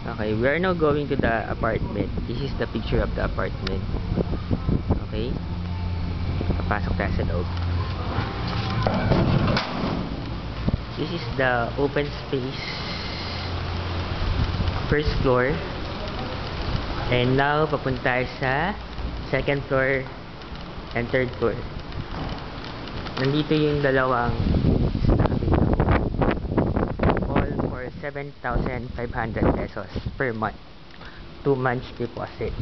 Okay, we are now going to the apartment. This is the picture of the apartment. Okay? Papasok tayo sa loob. This is the open space. First floor. And now, papunta tayo sa second floor and third floor. Nandito yung dalawang units na all for 7,500 pesos per month. 2 months deposit.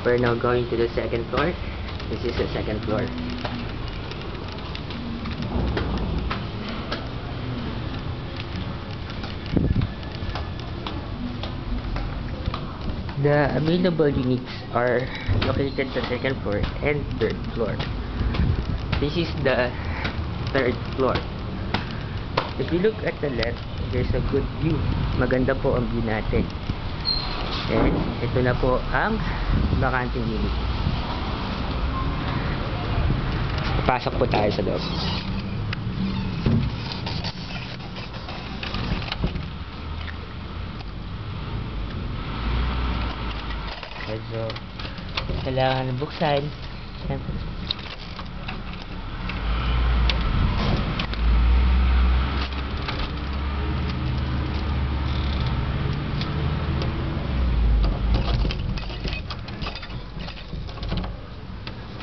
We're now going to the second floor. This is the second floor. The available units are located sa second floor and third floor. This is the third floor. If you look at the left, there's a good view. Maganda po ang view natin. And ito na po ang bakanting unit. Papasok po tayo sa loob. So, kailangan buksan. Siyempre.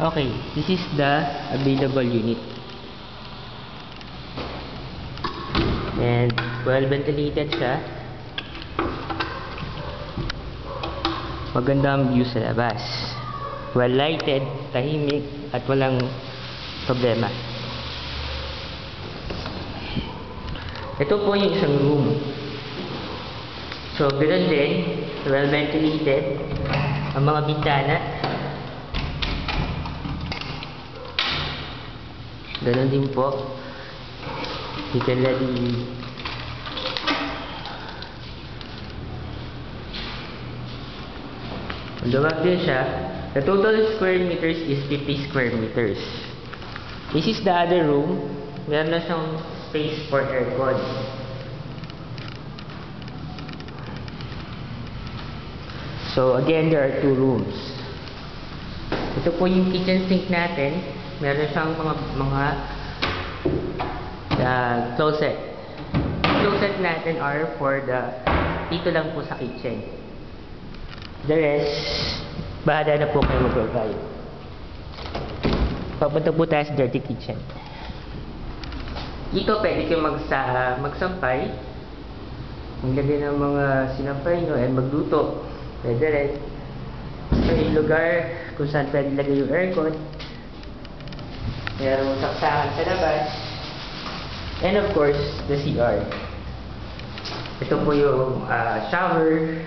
Okay, this is the available unit. And well ventilated siya. Maganda ang view sa labas. Well lighted, tahimik, at walang problema. Ito po yung isang room. So, ganoon din, well ventilated, ang mga bintana. Ganoon din po. You can let it lumag din siya. The total square meters is 50 square meters. This is the other room. Meron na siyang space for aircon. So again, there are 2 rooms. Ito po yung kitchen sink natin. Meron siyang mga closet. Closet natin are for the dito lang po sa kitchen. The rest, bahala na po kayo mag-provide. Papunta po tayo sa dirty kitchen. Dito pwede kayo magsampay. Ang ganda ng mga sinampay nyo and magluto. Pwede rin. May lugar kung saan pwede lagay yung aircon. Merong saksakan sa labas. And of course, the CR. Ito po yung shower.